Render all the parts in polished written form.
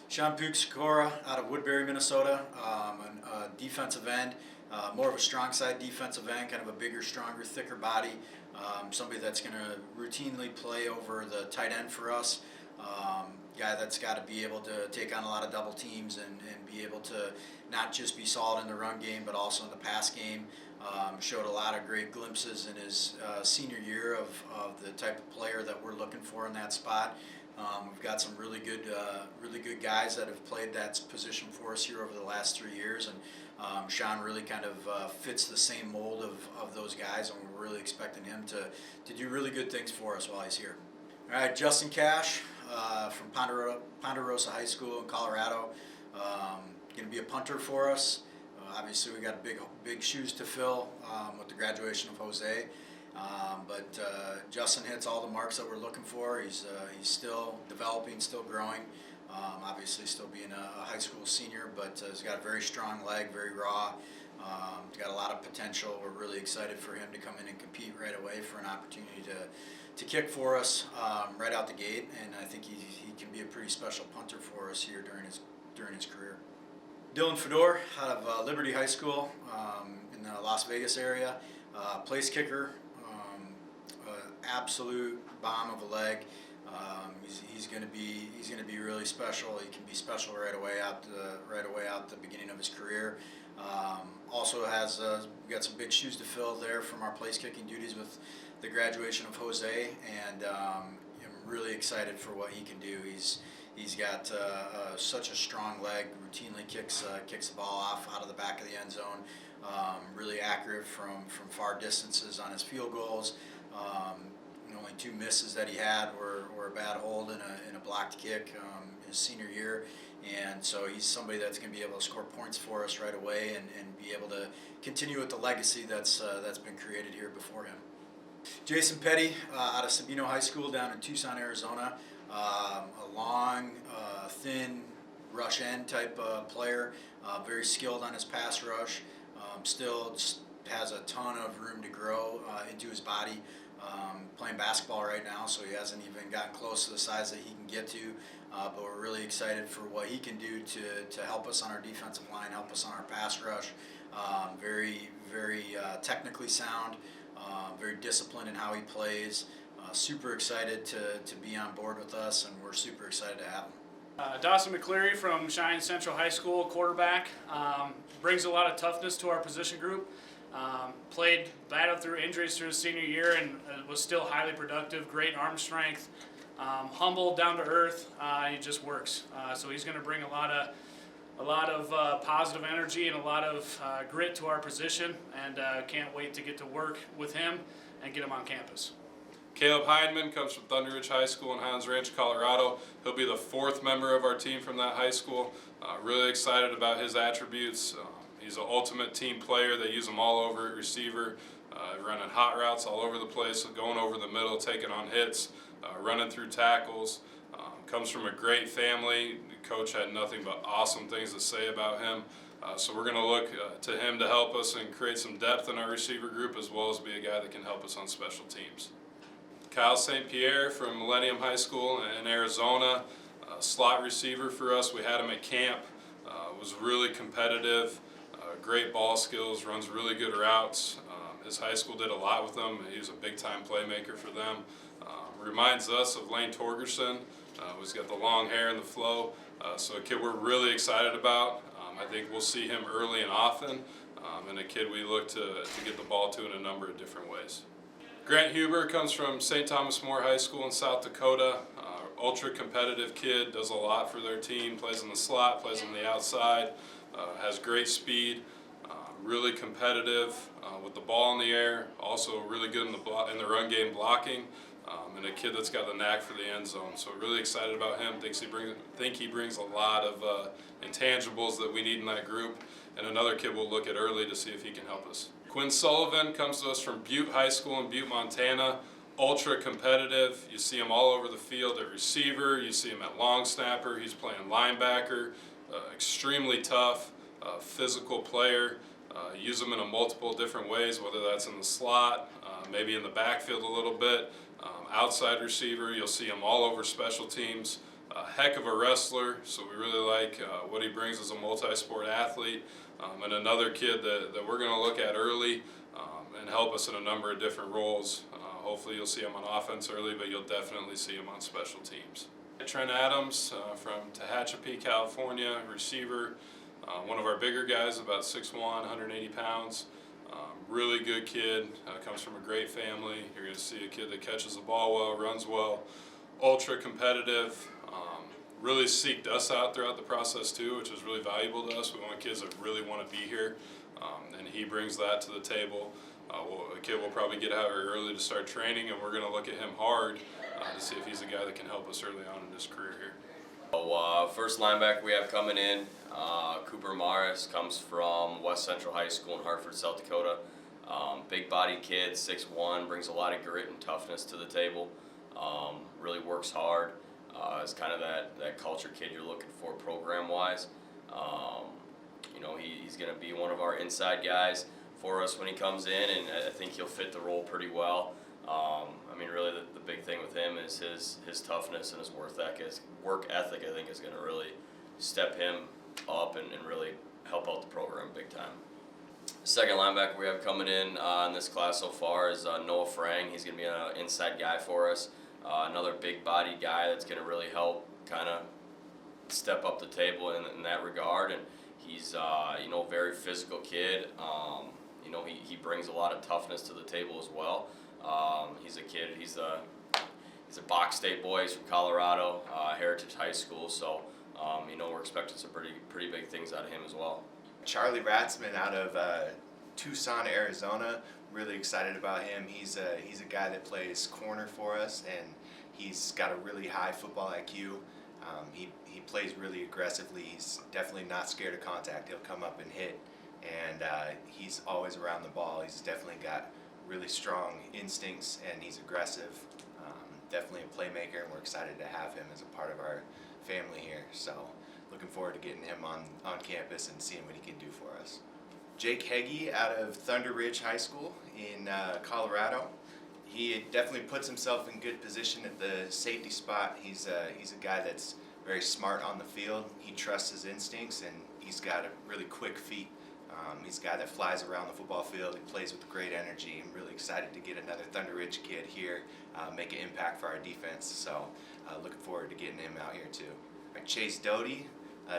Sean Puksikora out of Woodbury, Minnesota, a defensive end, more of a strong side defensive end, kind of a bigger, stronger, thicker body, somebody that's going to routinely play over the tight end for us, guy that's got to be able to take on a lot of double teams and be able to not just be solid in the run game but also in the pass game. Showed a lot of great glimpses in his senior year of the type of player that we're looking for in that spot. We've got some really good guys that have played that position for us here over the last 3 years, and Sean really kind of fits the same mold of those guys, and we're really expecting him to do really good things for us while he's here. All right, Justin Cash from Ponderosa High School in Colorado, going to be a punter for us. Obviously, we got big shoes to fill with the graduation of Jose. But Justin hits all the marks that we're looking for. He's still developing, still growing. Obviously, still being a high school senior, but he's got a very strong leg, very raw. He's got a lot of potential. We're really excited for him to come in and compete right away for an opportunity to kick for us right out the gate. And I think he can be a pretty special punter for us here during his career. Dylan Fedor out of Liberty High School in the Las Vegas area, place kicker, absolute bomb of a leg. He's going to be really special. He can be special right away out the beginning of his career. Also has we got some big shoes to fill there from our place kicking duties with the graduation of Jose, and I'm really excited for what he can do. He's got such a strong leg. Routinely kicks the ball off out of the back of the end zone. Really accurate from far distances on his field goals. The only 2 misses that he had were a bad hold and a blocked kick his senior year. And so he's somebody that's going to be able to score points for us right away and be able to continue with the legacy that's been created here before him. Jason Petty out of Sabino High School down in Tucson, Arizona. A long, thin rush end type player, very skilled on his pass rush, still just has a ton of room to grow into his body. Playing basketball right now, so he hasn't even gotten close to the size that he can get to, but we're really excited for what he can do to help us on our defensive line, help us on our pass rush. Very technically sound, very disciplined in how he plays. Super excited to be on board with us, and we're super excited to have him. Dawson McCleary from Cheyenne Central High School, quarterback. Brings a lot of toughness to our position group. Battled through injuries through his senior year and was still highly productive, great arm strength, humble, down to earth. He just works. So he's going to bring a lot of positive energy and a lot of grit to our position, and can't wait to get to work with him and get him on campus. Caleb Heineman comes from Thunder Ridge High School in Highlands Ranch, Colorado. He'll be the 4th member of our team from that high school. Really excited about his attributes. He's an ultimate team player. They use him all over at receiver, running hot routes all over the place, going over the middle, taking on hits, running through tackles. Comes from a great family. The coach had nothing but awesome things to say about him. So we're going to look to him to help us and create some depth in our receiver group, as well as be a guy that can help us on special teams. Kyle St. Pierre from Millennium High School in Arizona, slot receiver for us. We had him at camp. Was really competitive. Great ball skills, runs really good routes. His high school did a lot with him. He was a big-time playmaker for them. Reminds us of Lane Torgerson. He's got the long hair and the flow. So a kid we're really excited about. I think we'll see him early and often, and a kid we look to get the ball to in a number of different ways. Grant Huber comes from St. Thomas More High School in South Dakota. Ultra competitive kid, does a lot for their team, plays in the slot, plays on the outside, has great speed, really competitive with the ball in the air, also really good in the run game blocking, and a kid that's got the knack for the end zone. So really excited about him. Think he brings a lot of intangibles that we need in that group, and another kid we'll look at early to see if he can help us. Quinn Sullivan comes to us from Butte High School in Butte, Montana. Ultra competitive. You see him all over the field at receiver. You see him at long snapper. He's playing linebacker. Extremely tough, physical player. Use him in multiple different ways, whether that's in the slot, maybe in the backfield a little bit. Outside receiver, you'll see him all over special teams. a heck of a wrestler, so we really like what he brings as a multi-sport athlete. And another kid that we're going to look at early and help us in a number of different roles. Hopefully you'll see him on offense early, but you'll definitely see him on special teams. Trent Adams from Tehachapi, California, receiver. One of our bigger guys, about 6'1", 180 pounds. Really good kid, comes from a great family. You're going to see a kid that catches the ball well, runs well, ultra competitive. Really seeked us out throughout the process too, which is really valuable to us. We want kids that really want to be here, and he brings that to the table. A kid will probably get out very early to start training, and we're going to look at him hard to see if he's a guy that can help us early on in his career here. So, first linebacker we have coming in, Cooper Morris, comes from West Central High School in Hartford, South Dakota. Big bodied kid, 6'1", brings a lot of grit and toughness to the table. Really works hard. Is kind of that culture kid you're looking for program-wise. You know, he's going to be one of our inside guys for us when he comes in, and I think he'll fit the role pretty well. I mean, really the big thing with him is his toughness and his work ethic, I think, is going to really step him up and really help out the program big time. Second linebacker we have coming in this class so far is Noah Frang. He's going to be an inside guy for us. Another big-bodied guy that's going to really help kind of step up the table in that regard. And he's, you know, a very physical kid. You know, he brings a lot of toughness to the table as well. He's a kid. He's a Box State boy. He's from Colorado, Heritage High School. So, you know, we're expecting some pretty big things out of him as well. Charlie Ratzman out of Tucson, Arizona. Really excited about him. He's a guy that plays corner for us, and he's got a really high football IQ. He plays really aggressively. He's definitely not scared of contact. He'll come up and hit, and he's always around the ball. He's definitely got really strong instincts, and he's aggressive. Definitely a playmaker, and we're excited to have him as a part of our family here. So looking forward to getting him on campus and seeing what he can do for us. Jake Heggie out of Thunder Ridge High School in Colorado. He definitely puts himself in good position at the safety spot. He's a guy that's very smart on the field. He trusts his instincts, and he's got a really quick feet. He's a guy that flies around the football field. He plays with great energy. I'm really excited to get another Thunder Ridge kid here, make an impact for our defense. So looking forward to getting him out here too. Chase Doty,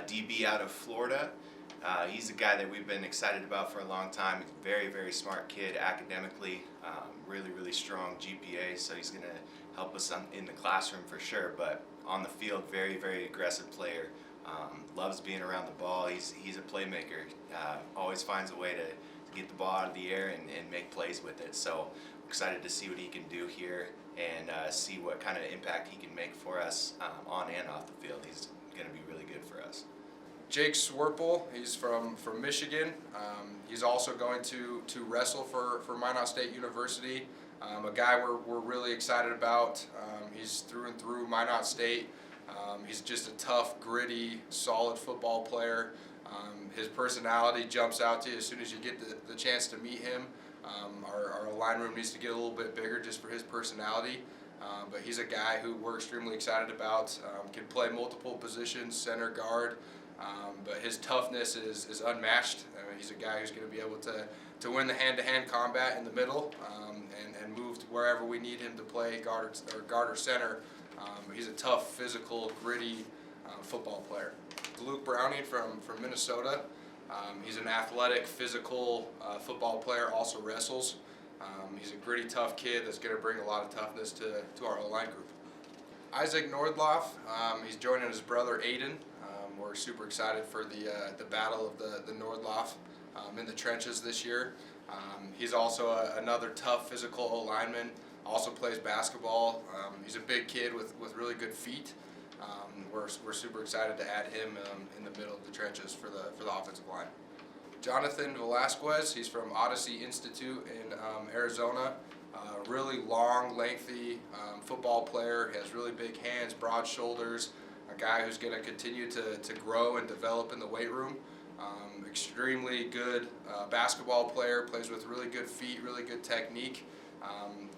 DB out of Florida. He's a guy that we've been excited about for a long time. He's a very, very smart kid academically, really, really strong GPA, so he's going to help us in the classroom for sure, but on the field, very, very aggressive player. Loves being around the ball. He's a playmaker. Always finds a way to get the ball out of the air and make plays with it. So excited to see what he can do here and see what kind of impact he can make for us on and off the field. He's going to be really good for us. Jake Swerple, he's from Michigan. He's also going to wrestle for Minot State University. A guy we're really excited about. He's through and through Minot State. He's just a tough, gritty, solid football player. His personality jumps out to you as soon as you get the chance to meet him. Our line room needs to get a little bit bigger just for his personality. But he's a guy who we're extremely excited about. Can play multiple positions, center, guard. But his toughness is unmatched. He's a guy who's going to be able to win the hand-to-hand combat in the middle and move to wherever we need him to play, guard or center. He's a tough, physical, gritty football player. Luke Browning from Minnesota. He's an athletic, physical football player, also wrestles. He's a gritty, tough kid that's going to bring a lot of toughness to our O-line group. Isaac Nordloff, he's joining his brother Aiden. We're super excited for the battle of the Nordloff in the trenches this year. He's also another tough physical O-lineman, also plays basketball. He's a big kid with really good feet. We're super excited to add him in the middle of the trenches for the offensive line. Jonathan Velasquez, he's from Odyssey Institute in Arizona. Really long, lengthy football player. He has really big hands, broad shoulders. A guy who's going to continue to grow and develop in the weight room. Extremely good basketball player, plays with really good feet, really good technique.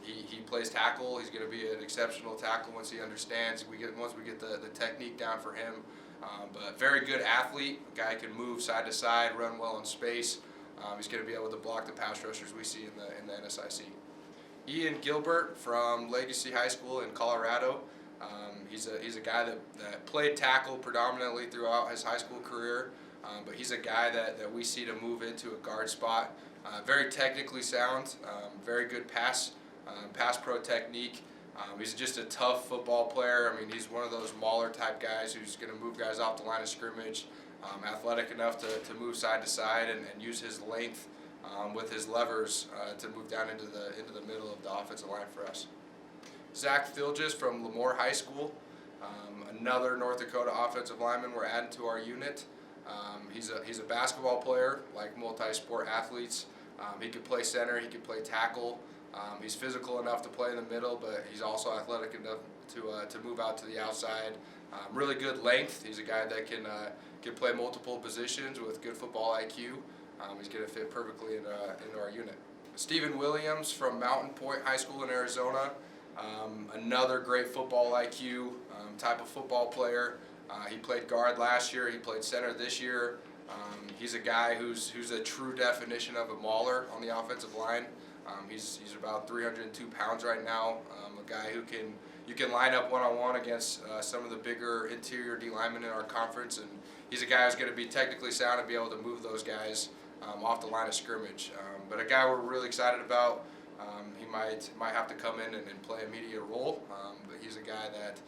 He plays tackle. He's going to be an exceptional tackle once he understands. Once we get the technique down for him. But very good athlete. A guy can move side to side, run well in space. He's going to be able to block the pass rushers we see in the NSIC. Ian Gilbert from Legacy High School in Colorado. He's a guy that played tackle predominantly throughout his high school career, but he's a guy that we see to move into a guard spot. Very technically sound, very good pass pro technique. He's just a tough football player. I mean, he's one of those mauler type guys who's going to move guys off the line of scrimmage. Athletic enough to move side to side and use his length with his levers to move down into the middle of the offensive line for us. Zach Filgis from Lemoore High School, another North Dakota offensive lineman we're adding to our unit. He's a basketball player, like multi-sport athletes. He could play center, he could play tackle. He's physical enough to play in the middle, but he's also athletic enough to move out to the outside. Really good length. He's a guy that can play multiple positions with good football IQ. He's going to fit perfectly into our unit. Stephen Williams from Mountain Point High School in Arizona. Another great football IQ type of football player. He played guard last year. He played center this year. He's a guy who's a true definition of a mauler on the offensive line. He's about 302 pounds right now. A guy who you can line up one-on-one against some of the bigger interior D linemen in our conference, and he's a guy who's going to be technically sound and be able to move those guys off the line of scrimmage. But a guy we're really excited about. He might have to come in and play a media role, but he's a guy that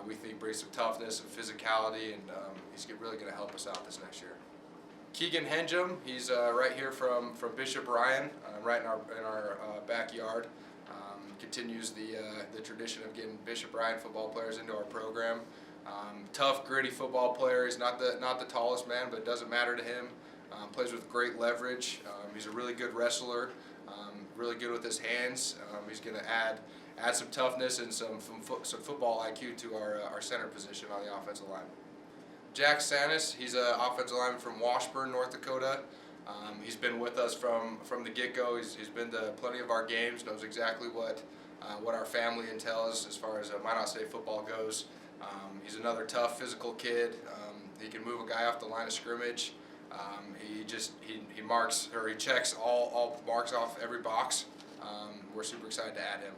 we think brings some toughness and physicality, and he's really going to help us out this next year. Keegan Henjum, he's right here from Bishop Ryan, right in our backyard. Continues the tradition of getting Bishop Ryan football players into our program. Tough, gritty football player. He's not the tallest man, but it doesn't matter to him. Plays with great leverage. He's a really good wrestler. Really good with his hands. He's going to add some toughness and some football IQ to our center position on the offensive line. Jack Sanis, he's an offensive lineman from Washburn, North Dakota. He's been with us from the get-go. He's been to plenty of our games, knows exactly what our family entails as far as Minot State football goes. He's another tough, physical kid. He can move a guy off the line of scrimmage. He checks all marks off every box. We're super excited to add him.